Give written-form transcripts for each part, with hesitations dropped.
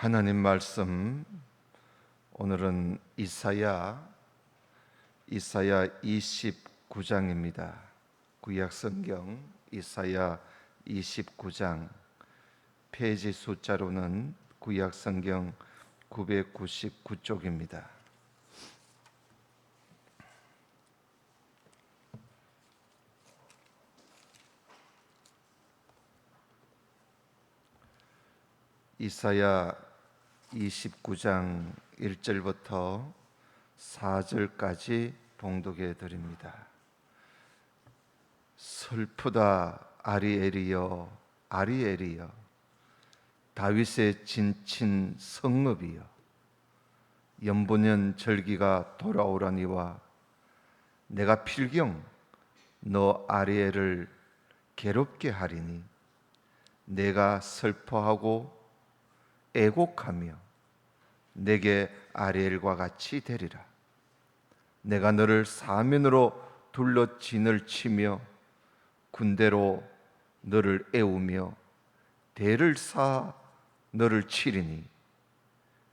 하나님 말씀, 오늘은 이사야 29장입니다. 구약성경 이사야 29장, 페이지 숫자로는 구약성경 999쪽입니다. 이사야 29장 1절부터 4절까지 봉독해 드립니다. 슬프다 아리엘이여, 아리엘이여, 다윗의 진친 성읍이여, 연보년 절기가 돌아오라니와 내가 필경 너 아리엘을 괴롭게 하리니 내가 슬퍼하고 애곡하며 내게 아리엘과 같이 되리라. 내가 너를 사면으로 둘러 진을 치며 군대로 너를 애우며 대를 쌓아 너를 치리니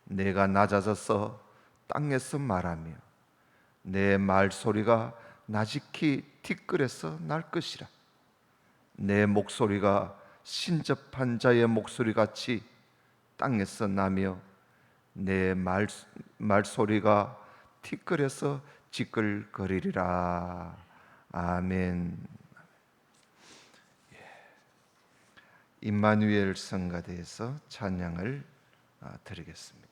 내가 낮아져서 땅에서 말하며 내 말소리가 나직히 티끌에서 날 것이라. 내 목소리가 신접한 자의 목소리같이 땅에서 나며 내 말소리가 티끌에서 지끌거리리라. 아멘. 임마누엘 성가대에서 찬양을 드리겠습니다.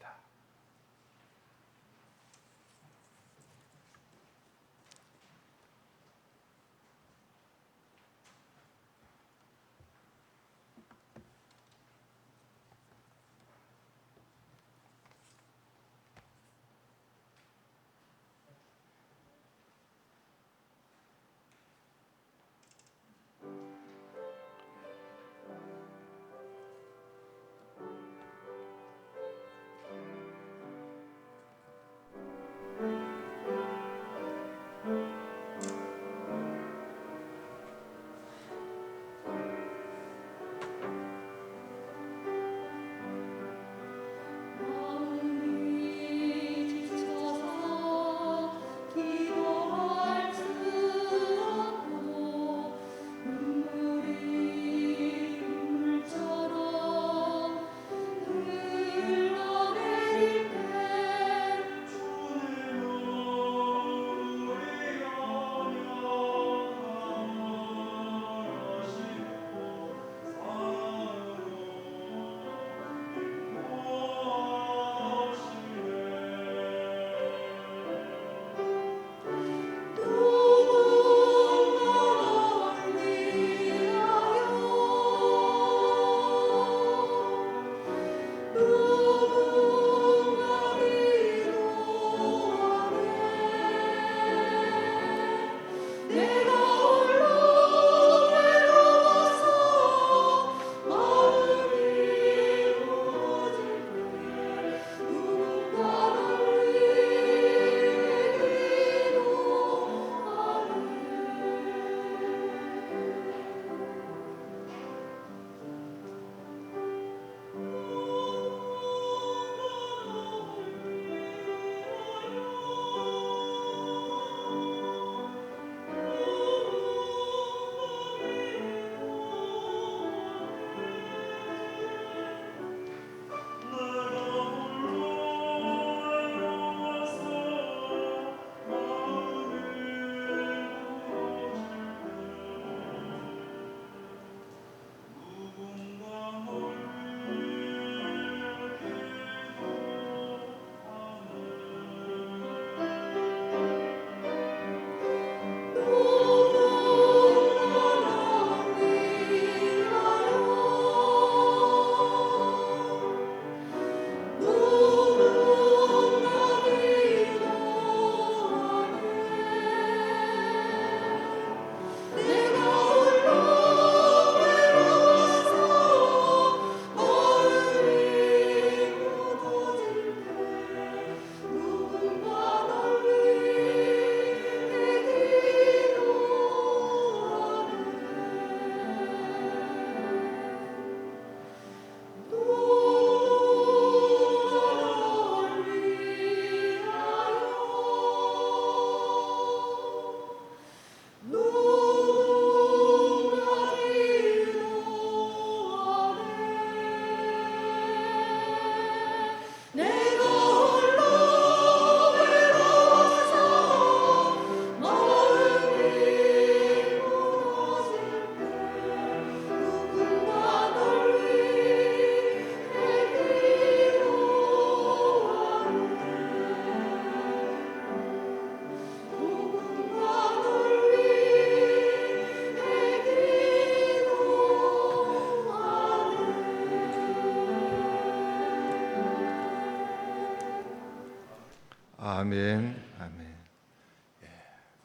아멘. 아멘.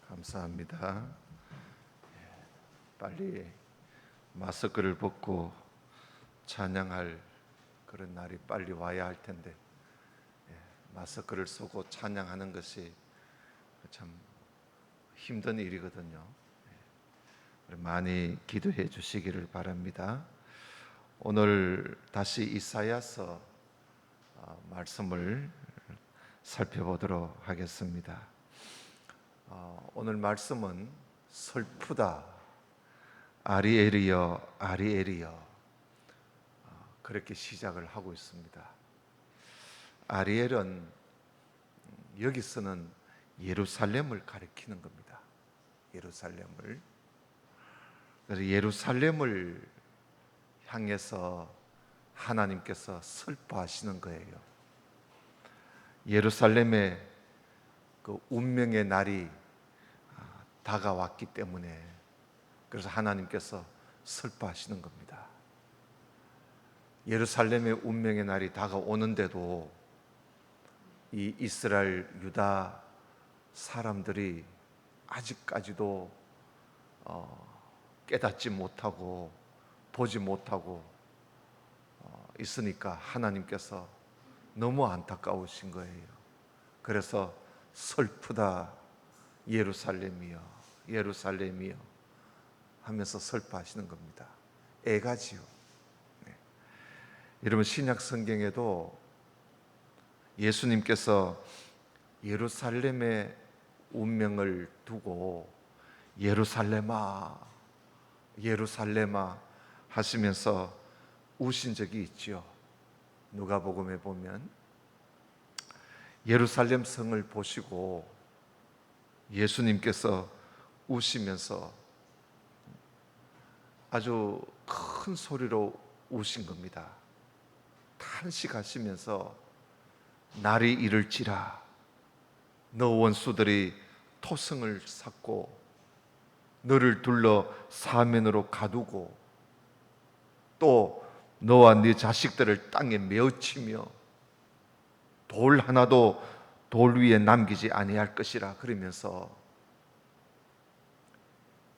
감사합니다. 빨리 마스크를 벗고 찬양할 그런 날이 빨리 와야 할 텐데, 마스크를 쓰고 찬양하는 것이 참 힘든 일이거든요. 많이 기도해 주시기를 바랍니다. 오늘 다시 이사야서 말씀을 살펴보도록 하겠습니다. 오늘 말씀은 슬프다, 아리엘이여 아리엘이여, 그렇게 시작을 하고 있습니다. 아리엘은 여기서는 예루살렘을 가리키는 겁니다. 예루살렘을. 그래서 예루살렘을 향해서 하나님께서 슬퍼하시는 거예요. 예루살렘의 그 운명의 날이 다가왔기 때문에, 그래서 하나님께서 슬퍼하시는 겁니다. 예루살렘의 운명의 날이 다가오는데도 이 이스라엘 유다 사람들이 아직까지도 깨닫지 못하고 보지 못하고 있으니까 하나님께서 너무 안타까우신 거예요. 그래서 슬프다 예루살렘이여 예루살렘이여 하면서 슬퍼하시는 겁니다. 애가지요. 여러분, 신약 성경에도 예수님께서 예루살렘의 운명을 두고 예루살렘아 예루살렘아 하시면서 우신 적이 있지요. 누가복음에 보면 예루살렘 성을 보시고 예수님께서 우시면서 아주 큰 소리로 우신 겁니다. 탄식하시면서 날이 이를지라 너 원수들이 토성을 쌓고 너를 둘러 사면으로 가두고 또 너와 네 자식들을 땅에 메어치며 돌 하나도 돌 위에 남기지 아니할 것이라 그러면서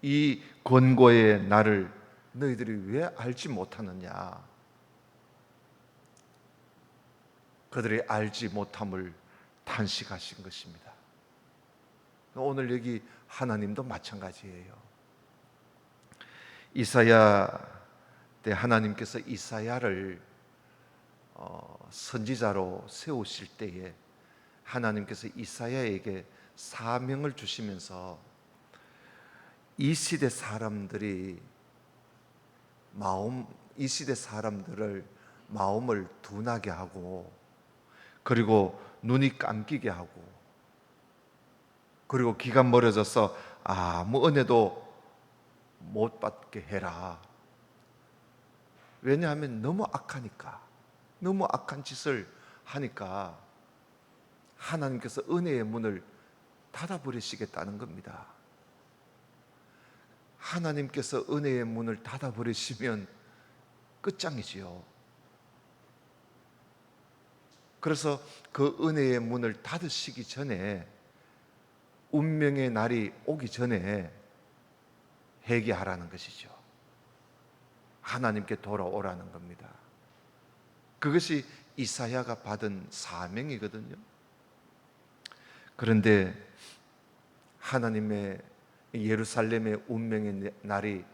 이 권고의 날을 너희들이 왜 알지 못하느냐, 그들이 알지 못함을 탄식하신 것입니다. 오늘 여기 하나님도 마찬가지예요. 이사야 때 하나님께서 이사야를 선지자로 세우실 때에 하나님께서 이사야에게 사명을 주시면서 이 시대 사람들이 이 시대 사람들을 마음을 둔하게 하고, 그리고 눈이 감기게 하고, 그리고 귀가 멀어져서 아무 은혜도 못 받게 해라. 왜냐하면 너무 악하니까, 너무 악한 짓을 하니까 하나님께서 은혜의 문을 닫아버리시겠다는 겁니다. 하나님께서 은혜의 문을 닫아버리시면 끝장이지요. 그래서 그 은혜의 문을 닫으시기 전에, 운명의 날이 오기 전에 회개하라는 것이죠. 하나님께 돌아오라는 겁니다. 그것이 이사야가 받은 사명이거든요. 그런데 하나님의 예루살렘의 운명의 날이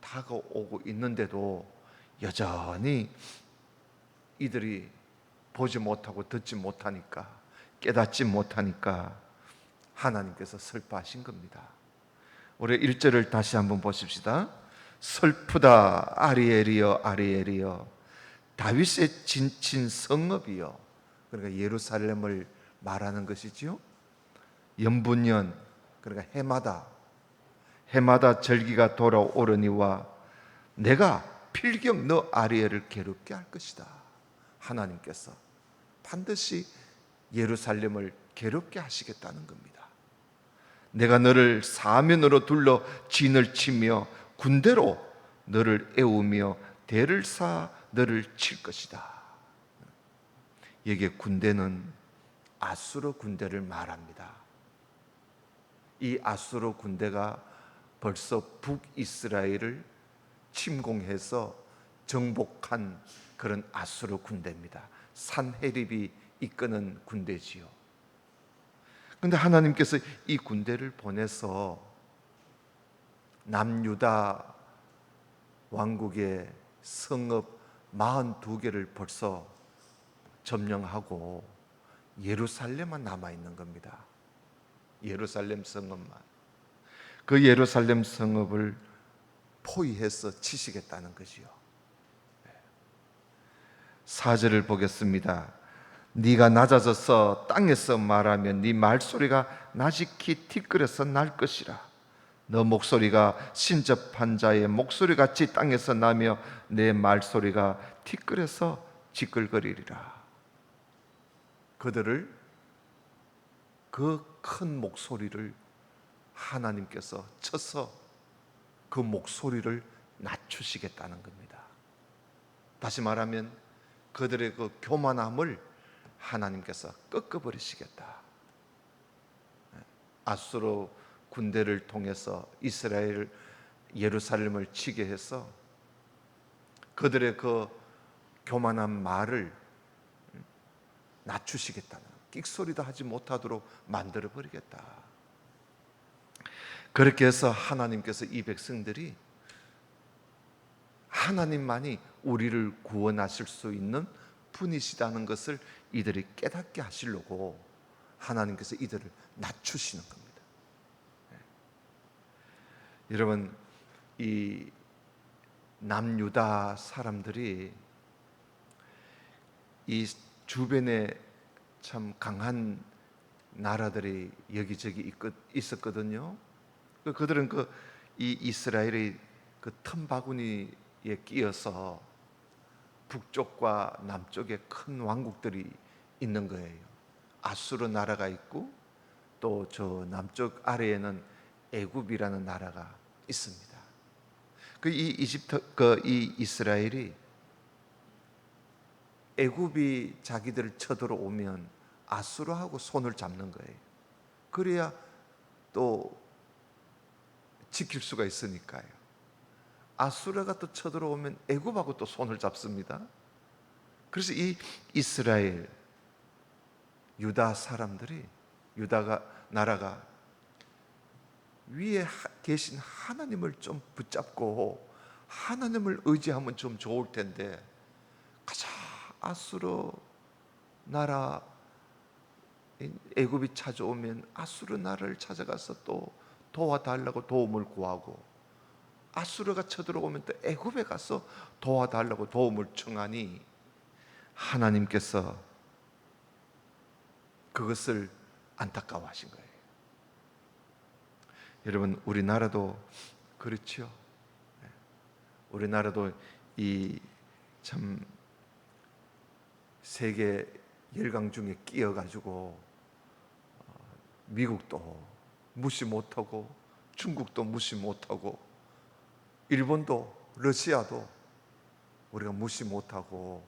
다가오고 있는데도 여전히 이들이 보지 못하고 듣지 못하니까, 깨닫지 못하니까 하나님께서 슬퍼하신 겁니다. 우리 1절을 다시 한번 보십시다. 슬프다 아리엘이여 아리엘이여 다윗의 진친 성읍이여. 그러니까 예루살렘을 말하는 것이지요. 연분연, 그러니까 해마다 절기가 돌아오르니와 내가 필경 너 아리엘을 괴롭게 할 것이다. 하나님께서 반드시 예루살렘을 괴롭게 하시겠다는 겁니다. 내가 너를 사면으로 둘러 진을 치며 군대로 너를 애우며 대를 쌓아 너를 칠 것이다. 여기에 군대는 아수르 군대를 말합니다. 이 아수르 군대가 벌써 북이스라엘을 침공해서 정복한 그런 아수르 군대입니다. 산헤립이 이끄는 군대지요. 그런데 하나님께서 이 군대를 보내서 남유다 왕국의 성읍 42개를 벌써 점령하고 예루살렘만 남아있는 겁니다. 예루살렘 성읍만. 그 예루살렘 성읍을 포위해서 치시겠다는 거지요. 4절을 보겠습니다. 네가 낮아져서 땅에서 말하면 네 말소리가 나직히 티끌에서 날 것이라. 너 목소리가 신접한 자의 목소리같이 땅에서 나며 내 말소리가 티끌에서 지끌거리리라. 그들을, 그 큰 목소리를 하나님께서 쳐서 그 목소리를 낮추시겠다는 겁니다. 다시 말하면 그들의 그 교만함을 하나님께서 꺾어버리시겠다. 아수르 군대를 통해서 이스라엘 예루살렘을 치게 해서 그들의 그 교만한 말을 낮추시겠다는, 끽소리도 하지 못하도록 만들어 버리겠다. 그렇게 해서 하나님께서 이 백성들이 하나님만이 우리를 구원하실 수 있는 분이시다는 것을 이들이 깨닫게 하시려고 하나님께서 이들을 낮추시는 겁니다. 여러분, 이 남유다 사람들이 이 주변에 참 강한 나라들이 여기저기 있었거든요. 그들은 이 이스라엘의 그 틈바구니에 끼어서 북쪽과 남쪽에 큰 왕국들이 있는 거예요. 아수르 나라가 있고 또 저 남쪽 아래에는 애굽이라는 나라가 있습니다. 이 이스라엘이 애굽이 자기들을 쳐들어오면 아수르하고 손을 잡는 거예요. 그래야 또 지킬 수가 있으니까요. 아수르가 또 쳐들어오면 애굽하고 또 손을 잡습니다. 그래서 이 이스라엘 유다 사람들이, 유다가 나라가 위에 계신 하나님을 좀 붙잡고 하나님을 의지하면 좀 좋을 텐데, 가자 아수르 나라 애굽이 찾아오면 아수르 나라를 찾아가서 또 도와달라고 도움을 구하고, 아수르가 쳐들어오면 또 애굽에 가서 도와달라고 도움을 청하니 하나님께서 그것을 안타까워하신 거예요. 여러분, 우리나라도 그렇죠. 우리나라도 이 참 세계 열강 중에 끼어가지고 미국도 무시 못하고 중국도 무시 못하고 일본도 러시아도 우리가 무시 못하고,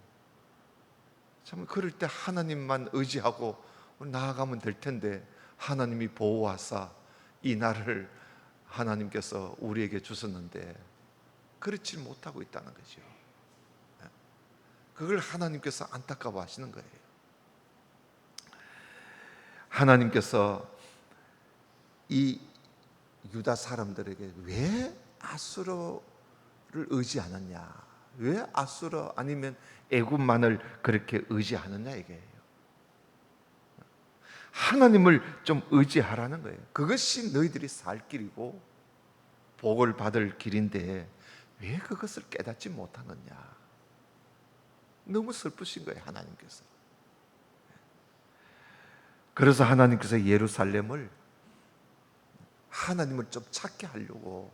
참 그럴 때 하나님만 의지하고 나아가면 될 텐데 하나님이 보호하사 이 나라를 하나님께서 우리에게 주셨는데 그렇지 못하고 있다는 거죠. 그걸 하나님께서 안타까워 하시는 거예요. 하나님께서 이 유다 사람들에게 왜 아수르를 의지하느냐, 왜 아수르 아니면 애굽만을 그렇게 의지하느냐 이게요. 하나님을 좀 의지하라는 거예요. 그것이 너희들이 살 길이고 복을 받을 길인데 왜 그것을 깨닫지 못하느냐. 너무 슬프신 거예요, 하나님께서. 그래서 하나님께서 예루살렘을, 하나님을 좀 찾게 하려고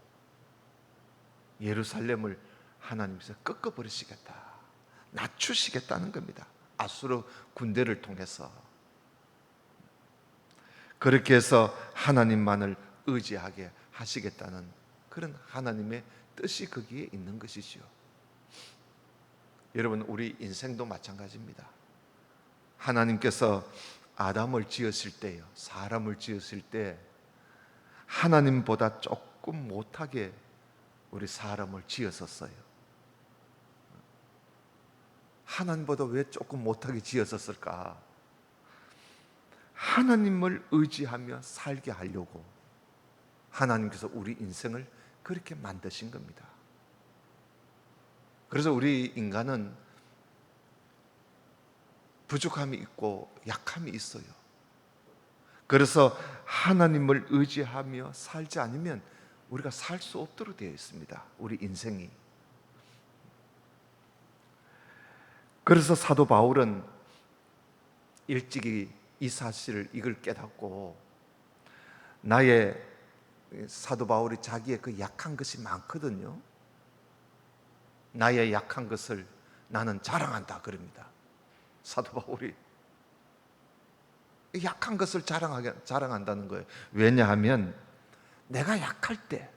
예루살렘을 하나님께서 꺾어버리시겠다, 낮추시겠다는 겁니다. 아수르 군대를 통해서. 그렇게 해서 하나님만을 의지하게 하시겠다는 그런 하나님의 뜻이 거기에 있는 것이지요. 여러분, 우리 인생도 마찬가지입니다. 하나님께서 아담을 지었을 때요, 사람을 지었을 때 하나님보다 조금 못하게 우리 사람을 지었었어요. 하나님보다 왜 조금 못하게 지었었을까? 하나님을 의지하며 살게 하려고 하나님께서 우리 인생을 그렇게 만드신 겁니다. 그래서 우리 인간은 부족함이 있고 약함이 있어요. 그래서 하나님을 의지하며 살지 않으면 우리가 살 수 없도록 되어 있습니다. 우리 인생이. 그래서 사도 바울은 일찍이 이 사실을 이걸 깨닫고, 나의 사도 바울이 자기의 그 약한 것이 많거든요. 나의 약한 것을 나는 자랑한다 그럽니다. 사도 바울이 약한 것을 자랑한다는 거예요. 왜냐하면 내가 약할 때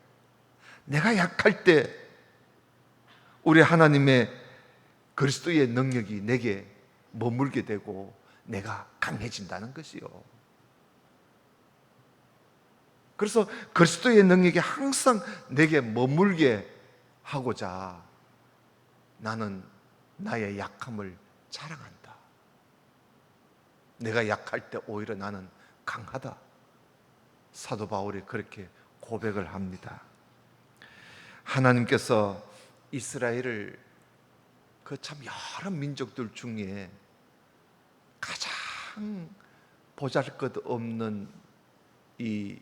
우리 하나님의 그리스도의 능력이 내게 머물게 되고 내가 강해진다는 것이요. 그래서 그리스도의 능력이 항상 내게 머물게 하고자 나는 나의 약함을 자랑한다. 내가 약할 때 오히려 나는 강하다. 사도 바울이 그렇게 고백을 합니다. 하나님께서 이스라엘을 그 참 여러 민족들 중에 가장 보잘것없는 이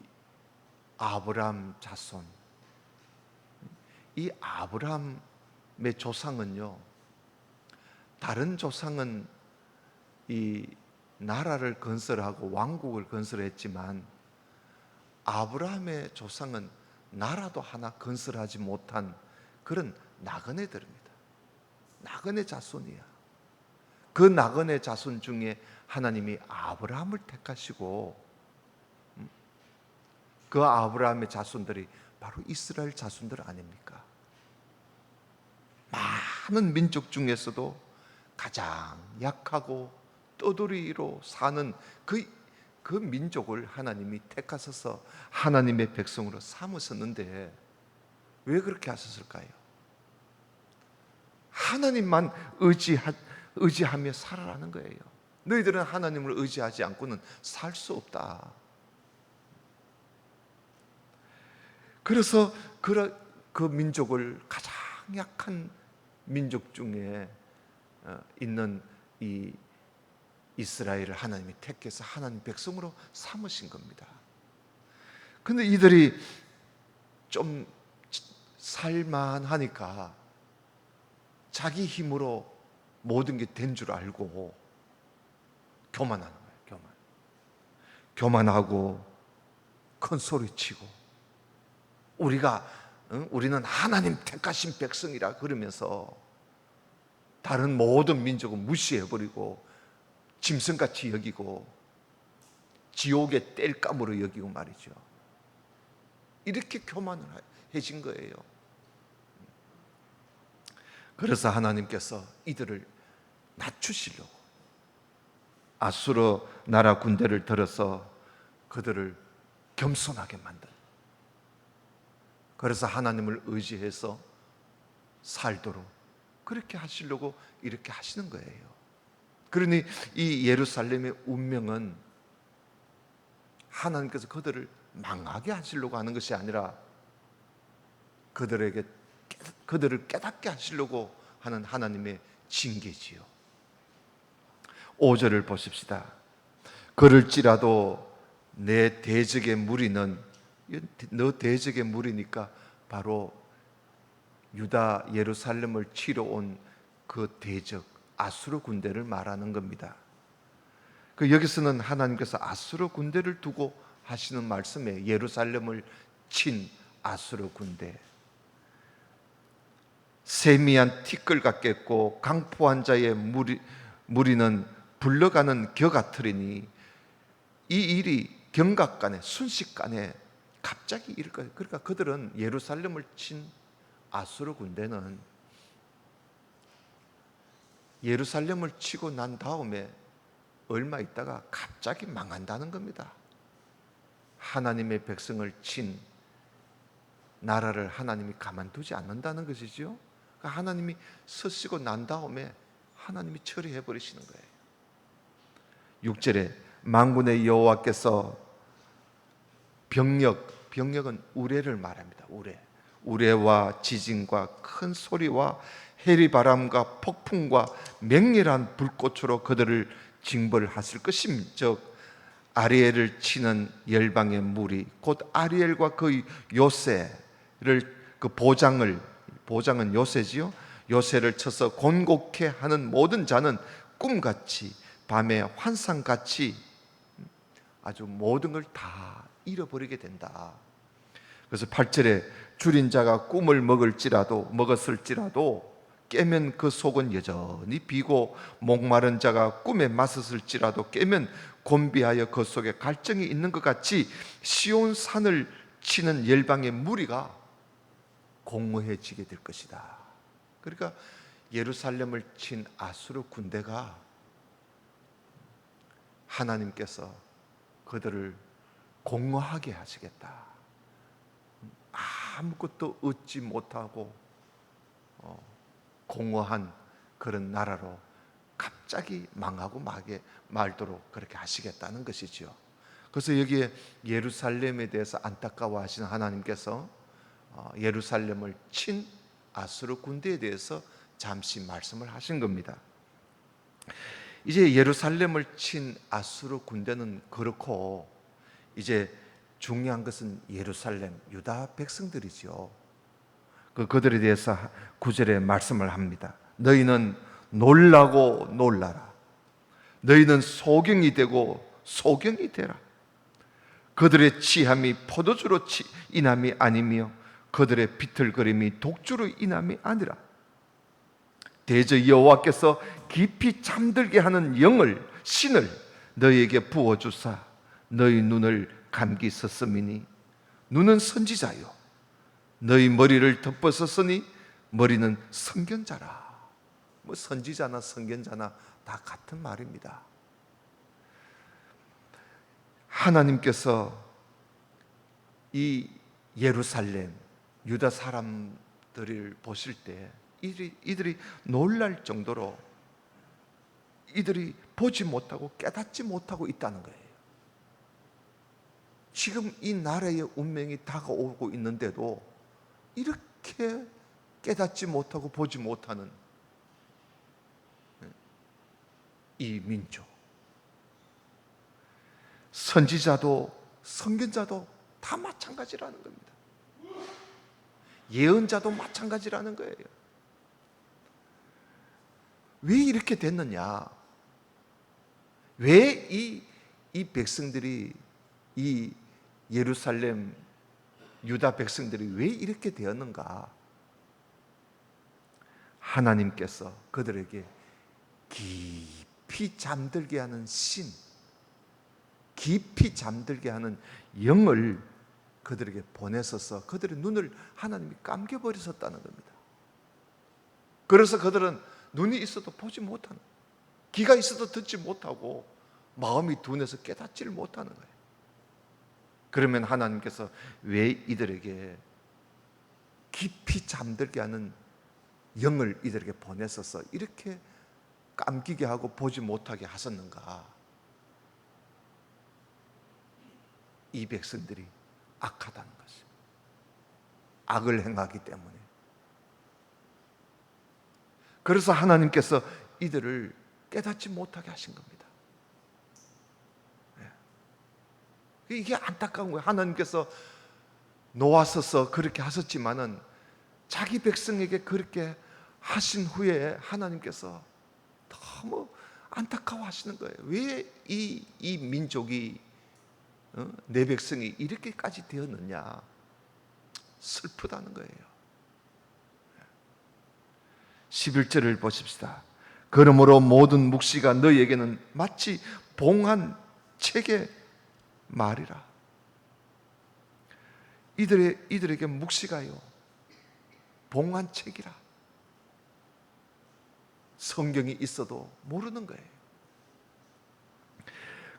아브라함 자손, 이 아브라함의 조상은요, 다른 조상은 이 나라를 건설하고 왕국을 건설했지만 아브라함의 조상은 나라도 하나 건설하지 못한 그런 나그네들입니다. 나그네 자손이야. 그 나그네 자손 중에 하나님이 아브라함을 택하시고 그 아브라함의 자손들이 바로 이스라엘 자손들 아닙니까? 많은 민족 중에서도 가장 약하고 떠돌이로 사는 그 민족을 하나님이 택하셔서 하나님의 백성으로 삼으셨는데 왜 그렇게 하셨을까요? 하나님만 의지하며 살아라는 거예요. 너희들은 하나님을 의지하지 않고는 살 수 없다. 그래서 그 민족을 가장 약한 민족 중에 있는 이 이스라엘을 하나님이 택해서 하나님 백성으로 삼으신 겁니다. 근데 이들이 좀 살만하니까 자기 힘으로 모든 게 된 줄 알고 교만하는 거예요. 교만하고 큰 소리치고 우리는 하나님 택하신 백성이라 그러면서 다른 모든 민족은 무시해버리고 짐승같이 여기고 지옥의 땔감으로 여기고 말이죠. 이렇게 교만을 해진 거예요. 그래서 하나님께서 이들을 낮추시려고 아수르 나라 군대를 들어서 그들을 겸손하게 만든, 그래서 하나님을 의지해서 살도록 그렇게 하시려고 이렇게 하시는 거예요. 그러니 이 예루살렘의 운명은 하나님께서 그들을 망하게 하시려고 하는 것이 아니라 그들을 깨닫게 하시려고 하는 하나님의 징계지요. 5절을 보십시다. 그럴지라도 내 대적의 무리는, 너 대적의 무리니까 바로 유다 예루살렘을 치러 온 그 대적 아수르 군대를 말하는 겁니다. 여기서는 하나님께서 아수르 군대를 두고 하시는 말씀에 예루살렘을 친 아수르 군대, 세미한 티끌 같겠고 강포한 자의 무리는 불러가는 겨 같으리니, 이 일이 경각간에 순식간에 갑자기 이럴 거예요. 그러니까 그들은 예루살렘을 친 아수르 군대는 예루살렘을 치고 난 다음에 얼마 있다가 갑자기 망한다는 겁니다. 하나님의 백성을 친 나라를 하나님이 가만두지 않는다는 것이죠. 그러니까 하나님이 서시고 난 다음에 하나님이 처리해 버리시는 거예요. 6절에 만군의 여호와께서 병력은 우레를 말합니다. 우레와 지진과 큰 소리와 해리바람과 폭풍과 맹렬한 불꽃으로 그들을 징벌하실 것임. 즉 아리엘을 치는 열방의 무리, 곧 아리엘과 그 요새를, 그 보장은 요새지요. 요새를 쳐서 곤곡해 하는 모든 자는 꿈같이, 밤에 환상같이 아주 모든 걸 다 잃어버리게 된다. 그래서 8절에 줄인 자가 꿈을 먹었을지라도 깨면 그 속은 여전히 비고, 목마른 자가 꿈에 맞섰을지라도 깨면 곤비하여 그 속에 갈증이 있는 것 같이 시온 산을 치는 열방의 무리가 공허해지게 될 것이다. 그러니까 예루살렘을 친 아수르 군대가 하나님께서 그들을 공허하게 하시겠다. 아무것도 얻지 못하고 공허한 그런 나라로 갑자기 망하고 말도록 그렇게 하시겠다는 것이죠. 그래서 여기에 예루살렘에 대해서 안타까워하시는 하나님께서 예루살렘을 친 아수르 군대에 대해서 잠시 말씀을 하신 겁니다. 이제 예루살렘을 친 아수르 군대는 그렇고, 이제 중요한 것은 예루살렘 유다 백성들이죠. 그들에 대해서 9절에 말씀을 합니다. 너희는 놀라고 놀라라. 너희는 소경이 되고 소경이 되라. 그들의 취함이 포도주로 인함이 아니며 그들의 비틀거림이 독주로 인함이 아니라 대저 여호와께서 깊이 잠들게 하는 신을 너희에게 부어주사 너희 눈을 감기셨음이니 눈은 선지자요 너희 머리를 덮어섰으니 머리는 선견자라. 선지자나 선견자나 다 같은 말입니다. 하나님께서 이 예루살렘 유다 사람들을 보실 때 이들이 놀랄 정도로 이들이 보지 못하고 깨닫지 못하고 있다는 거예요. 지금 이 나라의 운명이 다가오고 있는데도 이렇게 깨닫지 못하고 보지 못하는 이 민족, 선지자도 선견자도 다 마찬가지라는 겁니다. 예언자도 마찬가지라는 거예요. 왜 이렇게 됐느냐? 왜 이 백성들이, 이 예루살렘 유다 백성들이 왜 이렇게 되었는가? 하나님께서 그들에게 깊이 잠들게 하는 깊이 잠들게 하는 영을 그들에게 보내셔서 그들의 눈을 하나님이 감겨버리셨다는 겁니다. 그래서 그들은 눈이 있어도 보지 못하는, 귀가 있어도 듣지 못하고 마음이 둔해서 깨닫지를 못하는 거예요. 그러면 하나님께서 왜 이들에게 깊이 잠들게 하는 영을 이들에게 보내셔서 이렇게 감기게 하고 보지 못하게 하셨는가? 이 백성들이 악하다는 것입니다. 악을 행하기 때문에. 그래서 하나님께서 이들을 깨닫지 못하게 하신 겁니다. 이게 안타까운 거예요. 하나님께서 놓아서서 그렇게 하셨지만은 자기 백성에게 그렇게 하신 후에 하나님께서 너무 안타까워하시는 거예요. 왜 이 민족이, 내 백성이 이렇게까지 되었느냐? 슬프다는 거예요. 11절을 보십시다. 그러므로 모든 묵시가 너희에게는 마치 봉한 책의 말이라. 이들에게 묵시가요 봉한 책이라. 성경이 있어도 모르는 거예요.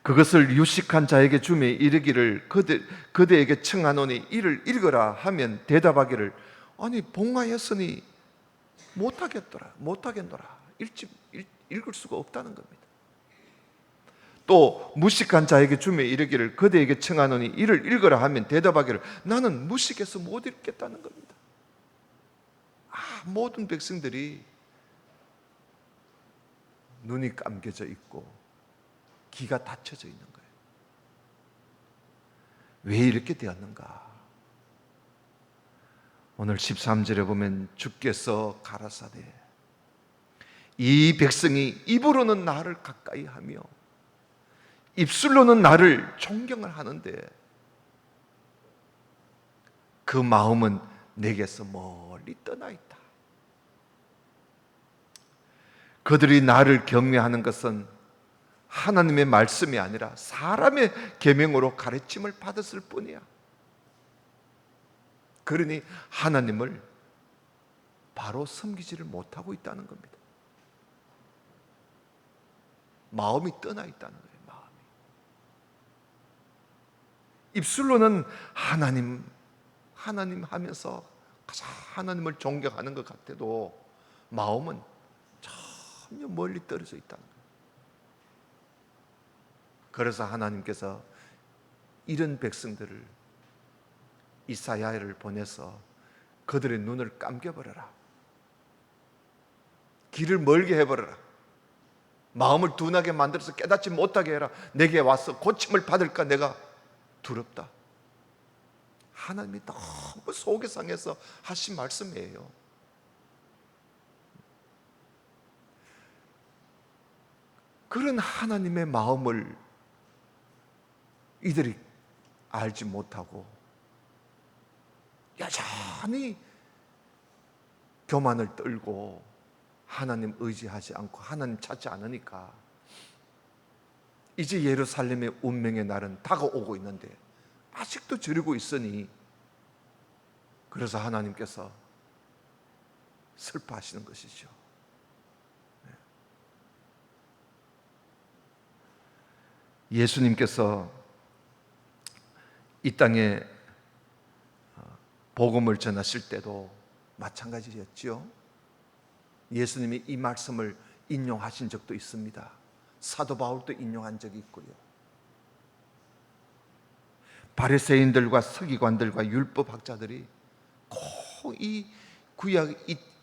그것을 유식한 자에게 주매 이르기를 그대에게 청하노니 이를 읽어라 하면 대답하기를 아니 봉하였으니 못하겠노라. 읽을 수가 없다는 겁니다. 또 무식한 자에게 주매 이르기를 그대에게 청하노니 이를 읽어라 하면 대답하기를 나는 무식해서 못 읽겠다는 겁니다. 모든 백성들이 눈이 감겨져 있고 귀가 닫혀져 있는 거예요. 왜 이렇게 되었는가? 오늘 13절에 보면 주께서 가라사대 이 백성이 입으로는 나를 가까이 하며 입술로는 나를 존경을 하는데 그 마음은 내게서 멀리 떠나 있다. 그들이 나를 경외하는 것은 하나님의 말씀이 아니라 사람의 계명으로 가르침을 받았을 뿐이야. 그러니 하나님을 바로 섬기지를 못하고 있다는 겁니다. 마음이 떠나 있다는 거예요. 마음이. 입술로는 하나님 하면서 가장 하나님을 존경하는 것 같아도 마음은 전혀 멀리 떨어져 있다는 거예요. 그래서 하나님께서 이런 백성들을 이사야를 보내서 그들의 눈을 감겨버려라. 길을 멀게 해버려라. 마음을 둔하게 만들어서 깨닫지 못하게 해라. 내게 와서 고침을 받을까 내가 두렵다. 하나님이 너무 속이 상해서 하신 말씀이에요. 그런 하나님의 마음을 이들이 알지 못하고 여전히 교만을 떨고 하나님 의지하지 않고 하나님 찾지 않으니까 이제 예루살렘의 운명의 날은 다가오고 있는데 아직도 저러고 있으니 그래서 하나님께서 슬퍼하시는 것이죠. 예수님께서 이 땅에 복음을 전하실 때도 마찬가지였죠. 예수님이 이 말씀을 인용하신 적도 있습니다. 사도 바울도 인용한 적이 있고요. 바리새인들과 서기관들과 율법학자들이 꼭 이 구약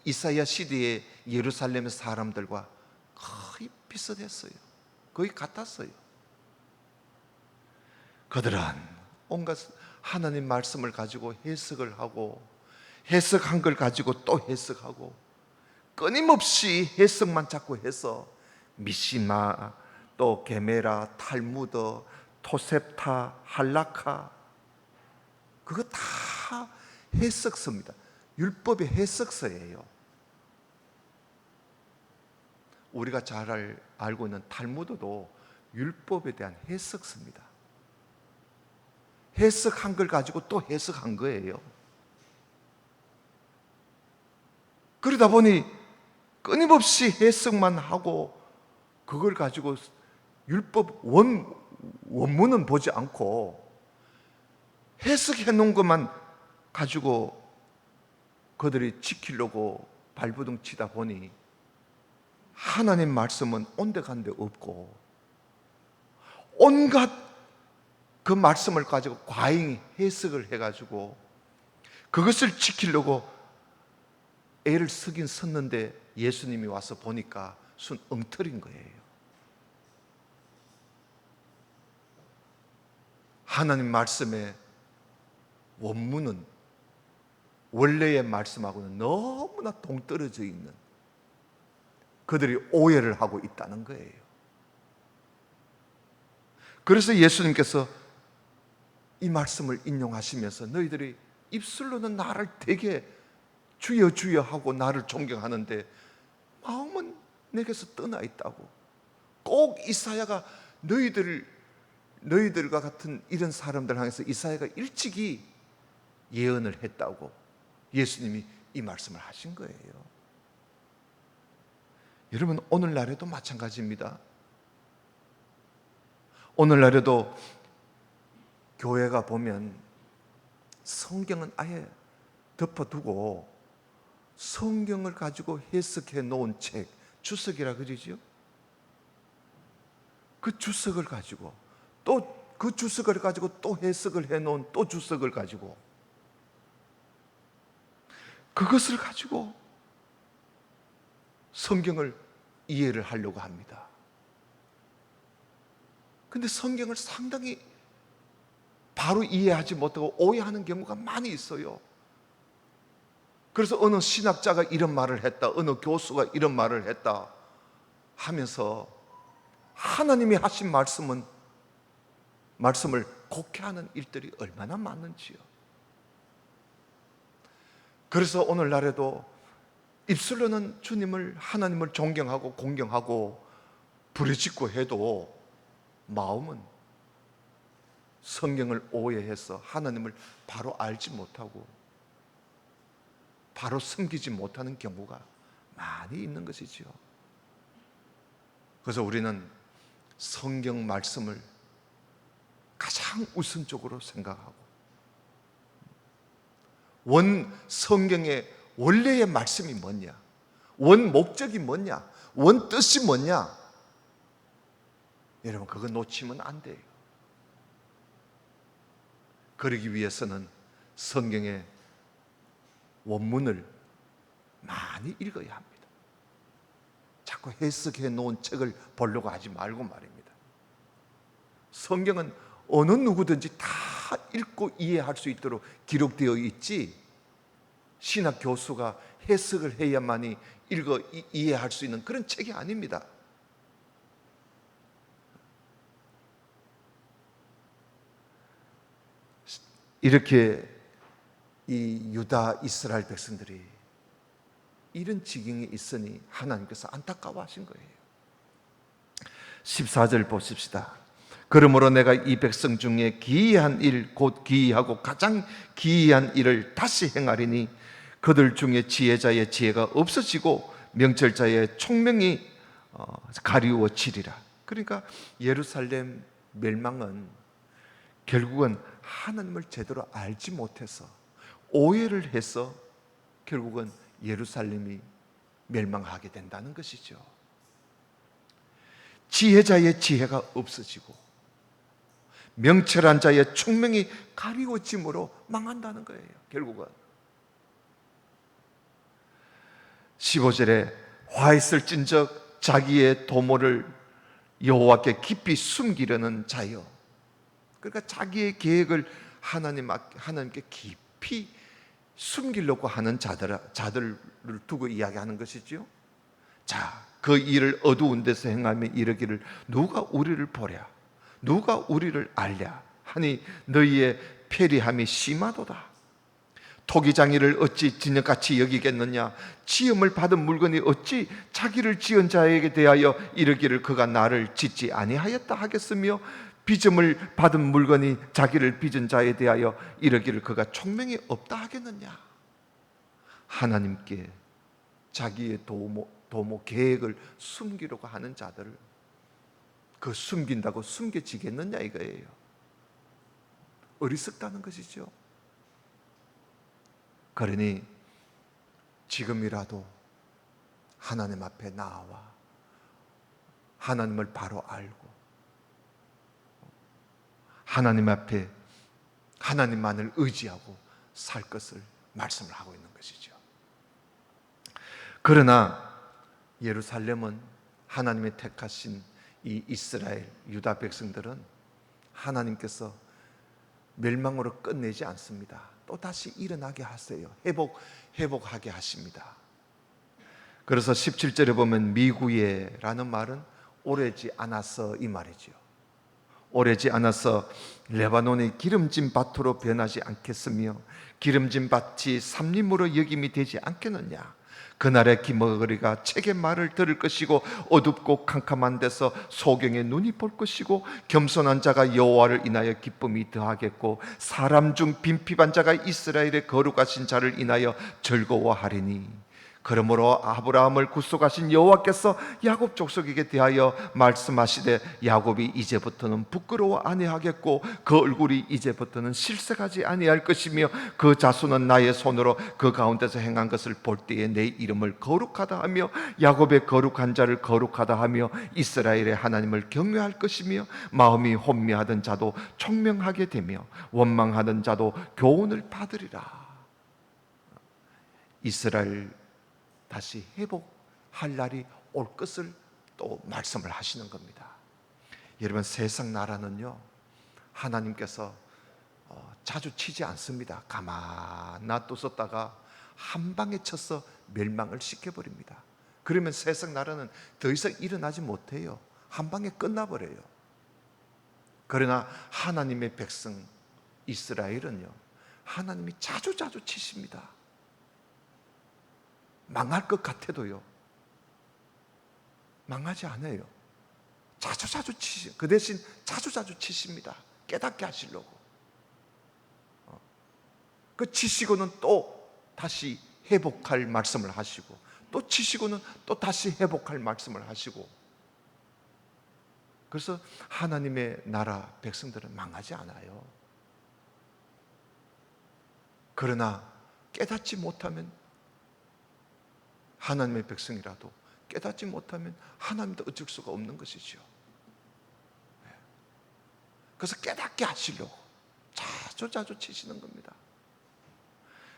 이사야 시대의 예루살렘의 사람들과 거의 비슷했어요. 거의 같았어요. 그들은 온갖 하나님 말씀을 가지고 해석을 하고 해석한 걸 가지고 또 해석하고 끊임없이 해석만 자꾸 해서 미시마, 또 게메라, 탈무드, 토셉타, 할라카 그거 다 해석서입니다. 율법의 해석서예요. 우리가 잘 알고 있는 탈무드도 율법에 대한 해석서입니다. 해석한 걸 가지고 또 해석한 거예요. 그러다 보니 끊임없이 해석만 하고 그걸 가지고 율법 원문은 보지 않고 해석해 놓은 것만 가지고 그들이 지키려고 발버둥 치다 보니 하나님 말씀은 온데간데 없고 온갖 그 말씀을 가지고 과잉 해석을 해가지고 그것을 지키려고 애를 쓰긴 썼는데 예수님이 와서 보니까 순 엉터리인 거예요. 하나님 말씀의 원문은 원래의 말씀하고는 너무나 동떨어져 있는 그들이 오해를 하고 있다는 거예요. 그래서 예수님께서 이 말씀을 인용하시면서 너희들이 입술로는 나를 되게 주여 주여 하고 나를 존경하는데 마음은 내게서 떠나 있다고. 꼭 이사야가 너희들과 같은 이런 사람들 향해서 이사야가 일찍이 예언을 했다고 예수님이 이 말씀을 하신 거예요. 여러분 오늘날에도 마찬가지입니다. 오늘날에도 교회가 보면 성경은 아예 덮어두고 성경을 가지고 해석해 놓은 책, 주석이라 그러죠. 그 주석을 가지고 또 그 주석을 가지고 또 해석을 해 놓은 또 주석을 가지고 그것을 가지고 성경을 이해를 하려고 합니다. 근데 성경을 상당히 바로 이해하지 못하고 오해하는 경우가 많이 있어요. 그래서 어느 신학자가 이런 말을 했다, 어느 교수가 이런 말을 했다 하면서 하나님이 하신 말씀을 곡해하는 일들이 얼마나 많은지요. 그래서 오늘날에도 입술로는 주님을, 하나님을 존경하고 공경하고 부르짖고 해도 마음은 성경을 오해해서 하나님을 바로 알지 못하고 바로 섬기지 못하는 경우가 많이 있는 것이지요. 그래서 우리는 성경 말씀을 가장 우선적으로 생각하고 원 성경의 원래의 말씀이 뭐냐, 원 목적이 뭐냐, 원 뜻이 뭐냐, 여러분 그거 놓치면 안 돼요. 그러기 위해서는 성경의 원문을 많이 읽어야 합니다. 자꾸 해석해 놓은 책을 보려고 하지 말고 말입니다. 성경은 어느 누구든지 다 읽고 이해할 수 있도록 기록되어 있지, 신학 교수가 해석을 해야만이 읽어 이해할 수 있는 그런 책이 아닙니다. 이렇게 이 유다 이스라엘 백성들이 이런 지경에 있으니 하나님께서 안타까워하신 거예요. 14절 보십시다. 그러므로 내가 이 백성 중에 기이한 일, 곧 기이하고 가장 기이한 일을 다시 행하리니 그들 중에 지혜자의 지혜가 없어지고 명철자의 총명이 가리워지리라. 그러니까 예루살렘 멸망은 결국은 하나님을 제대로 알지 못해서 오해를 해서 결국은 예루살렘이 멸망하게 된다는 것이죠. 지혜자의 지혜가 없어지고 명철한 자의 총명이 가리워짐으로 망한다는 거예요. 결국은 15절에 화 있을진적 자기의 도모를 여호와께 깊이 숨기려는 자여. 그러니까 자기의 계획을 하나님께 깊이 숨기려고 하는 자들을 두고 이야기하는 것이죠. 자, 그 일을 어두운 데서 행하며 이르기를 누가 우리를 보랴, 누가 우리를 알랴 하니 너희의 패리함이 심하도다. 토기장이를 어찌 진역같이 여기겠느냐, 지음을 받은 물건이 어찌 자기를 지은 자에게 대하여 이르기를 그가 나를 짓지 아니하였다 하겠으며, 빚음을 받은 물건이 자기를 빚은 자에 대하여 이르기를 그가 총명이 없다 하겠느냐. 하나님께 자기의 도모 계획을 숨기려고 하는 자들을 그 숨긴다고 숨겨지겠느냐 이거예요. 어리석다는 것이죠. 그러니 지금이라도 하나님 앞에 나와 하나님을 바로 알고 하나님 앞에 하나님만을 의지하고 살 것을 말씀을 하고 있는 것이죠. 그러나 예루살렘은 하나님의 택하신 이 이스라엘 유다 백성들은 하나님께서 멸망으로 끝내지 않습니다. 또 다시 일어나게 하세요. 회복하게 하십니다. 그래서 17절에 보면 미구예라는 말은 오래지 않아서 이 말이죠. 오래지 않아서 레바논의 기름진 밭으로 변하지 않겠으며 기름진 밭이 삼림으로 여김이 되지 않겠느냐. 그날의 기머거리가 책의 말을 들을 것이고 어둡고 캄캄한 데서 소경의 눈이 볼 것이고 겸손한 자가 여호와를 인하여 기쁨이 더하겠고 사람 중 빈핍한 자가 이스라엘의 거룩하신 자를 인하여 즐거워하리니 그러므로 아브라함을 구속하신 여호와께서 야곱 족속에게 대하여 말씀하시되 야곱이 이제부터는 부끄러워 아니하겠고 그 얼굴이 이제부터는 실색하지 아니할 것이며 그 자손은 나의 손으로 그 가운데서 행한 것을 볼 때에 내 이름을 거룩하다 하며 야곱의 거룩한 자를 거룩하다 하며 이스라엘의 하나님을 경외할 것이며 마음이 혼미하던 자도 총명하게 되며 원망하던 자도 교훈을 받으리라. 이스라엘 다시 회복할 날이 올 것을 또 말씀을 하시는 겁니다. 여러분, 세상 나라는요, 하나님께서 자주 치지 않습니다. 가만 놔두었다가 한 방에 쳐서 멸망을 시켜버립니다. 그러면 세상 나라는 더 이상 일어나지 못해요. 한 방에 끝나버려요. 그러나 하나님의 백성 이스라엘은요, 하나님이 자주 치십니다. 망할 것 같아도요, 망하지 않아요. 자주 치시. 그 대신 자주 치십니다. 깨닫게 하시려고. 그 치시고는 또 다시 회복할 말씀을 하시고, 또 치시고는 또 다시 회복할 말씀을 하시고. 그래서 하나님의 나라 백성들은 망하지 않아요. 그러나 깨닫지 못하면, 하나님의 백성이라도 깨닫지 못하면 하나님도 어쩔 수가 없는 것이죠. 그래서 깨닫게 하시려고 자주 치시는 겁니다.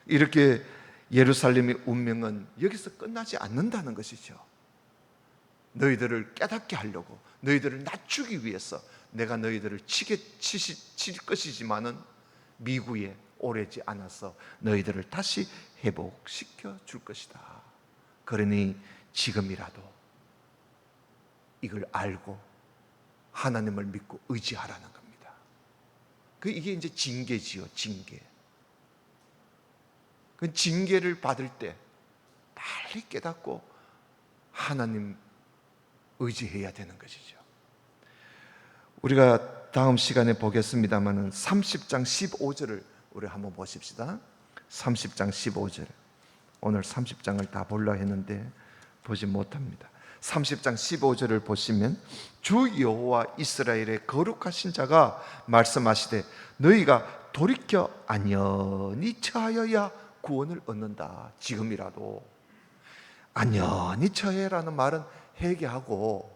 이렇게 예루살렘의 운명은 여기서 끝나지 않는다는 것이죠. 너희들을 깨닫게 하려고, 너희들을 낮추기 위해서 내가 너희들을 칠 것이지만은 미구에 오래지 않아서 너희들을 다시 회복시켜 줄 것이다. 그러니 지금이라도 이걸 알고 하나님을 믿고 의지하라는 겁니다. 이게 이제 징계지요, 징계. 그 징계를 받을 때 빨리 깨닫고 하나님 의지해야 되는 것이죠. 우리가 다음 시간에 보겠습니다만은 30장 15절을 우리 한번 보십시다. 30장 15절. 오늘 30장을 다 보려 했는데 보지 못합니다. 30장 15절을 보시면 주 여호와 이스라엘의 거룩하신 자가 말씀하시되 너희가 돌이켜 안연히 처하여야 구원을 얻는다. 지금이라도 안연히 처해라는 말은 회개하고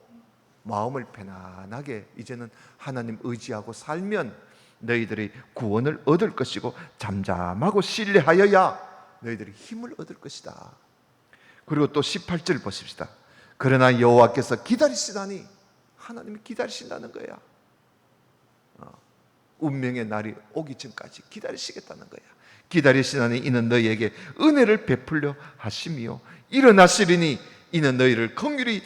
마음을 편안하게 이제는 하나님 의지하고 살면 너희들이 구원을 얻을 것이고 잠잠하고 신뢰하여야 너희들이 힘을 얻을 것이다. 그리고 또 18절 보십시다. 그러나 여호와께서 기다리시다니, 하나님이 기다리신다는 거야. 운명의 날이 오기 전까지 기다리시겠다는 거야. 기다리시다니 이는 너희에게 은혜를 베풀려 하심이요 일어나시리니 이는 너희를 긍휼히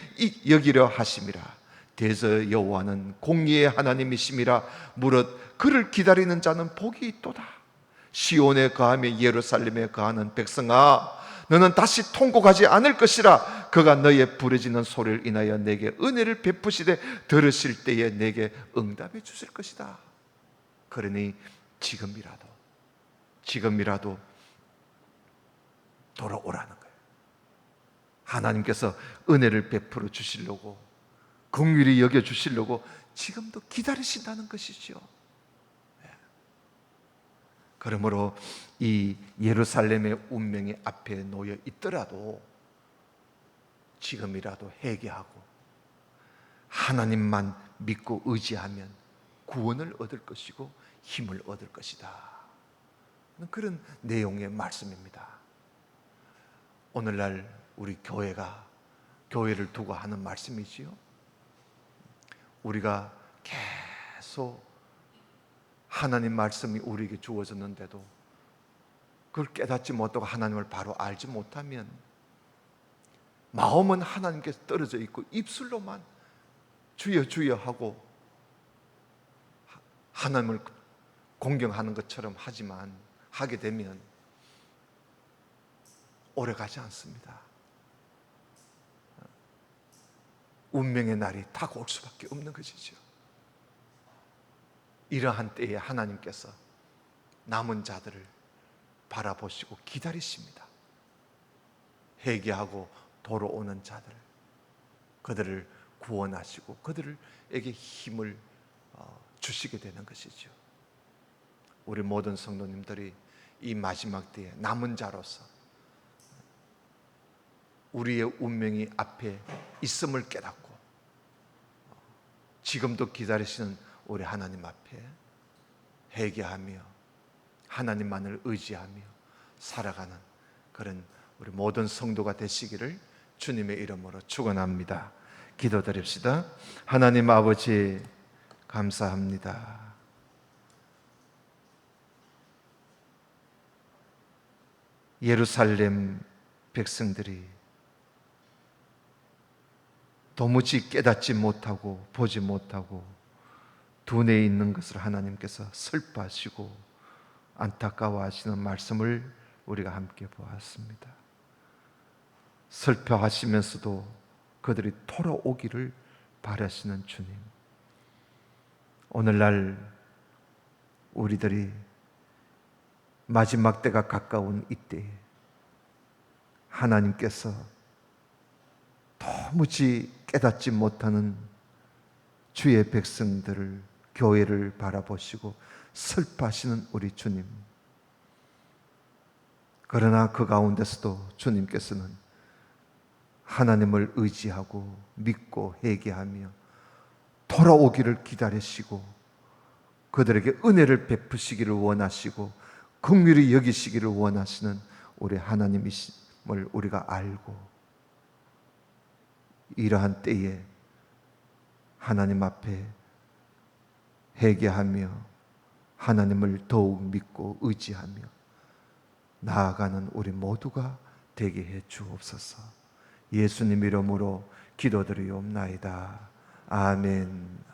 여기려 하심이라. 대저 여호와는 공의의 하나님이심이라. 무릇 그를 기다리는 자는 복이 있도다. 시온에 거하며 예루살렘에 거하는 백성아, 너는 다시 통곡하지 않을 것이라. 그가 너의 부르짖는 소리를 인하여 내게 은혜를 베푸시되 들으실 때에 내게 응답해 주실 것이다. 그러니 지금이라도 돌아오라는 거예요. 하나님께서 은혜를 베풀어 주시려고, 긍휼히 여겨 주시려고 지금도 기다리신다는 것이죠. 그러므로 이 예루살렘의 운명이 앞에 놓여 있더라도 지금이라도 회개하고 하나님만 믿고 의지하면 구원을 얻을 것이고 힘을 얻을 것이다. 그런 내용의 말씀입니다. 오늘날 우리 교회가 교회를 두고 하는 말씀이지요. 우리가 계속 하나님 말씀이 우리에게 주어졌는데도 그걸 깨닫지 못하고 하나님을 바로 알지 못하면 마음은 하나님께서 떨어져 있고 입술로만 주여 주여 하고 하나님을 공경하는 것처럼 하게 되면 오래가지 않습니다. 운명의 날이 다가올 수밖에 없는 것이죠. 이러한 때에 하나님께서 남은 자들을 바라보시고 기다리십니다. 회개하고 돌아오는 자들, 그들을 구원하시고 그들에게 힘을 주시게 되는 것이죠. 우리 모든 성도님들이 이 마지막 때에 남은 자로서 우리의 운명이 앞에 있음을 깨닫고 지금도 기다리시는 우리 하나님 앞에 회개하며 하나님만을 의지하며 살아가는 그런 우리 모든 성도가 되시기를 주님의 이름으로 축원합니다. 기도드립시다. 하나님 아버지, 감사합니다. 예루살렘 백성들이 도무지 깨닫지 못하고 보지 못하고 두뇌에 있는 것을 하나님께서 슬퍼하시고 안타까워하시는 말씀을 우리가 함께 보았습니다. 슬퍼하시면서도 그들이 돌아오기를 바라시는 주님, 오늘날 우리들이 마지막 때가 가까운 이때에 하나님께서 도무지 깨닫지 못하는 주의 백성들을, 교회를 바라보시고 슬퍼하시는 우리 주님, 그러나 그 가운데서도 주님께서는 하나님을 의지하고 믿고 회개하며 돌아오기를 기다리시고 그들에게 은혜를 베푸시기를 원하시고 긍휼히 여기시기를 원하시는 우리 하나님이심을 우리가 알고 이러한 때에 하나님 앞에 회개하며 하나님을 더욱 믿고 의지하며 나아가는 우리 모두가 되게 해 주옵소서. 예수님 이름으로 기도드리옵나이다. 아멘.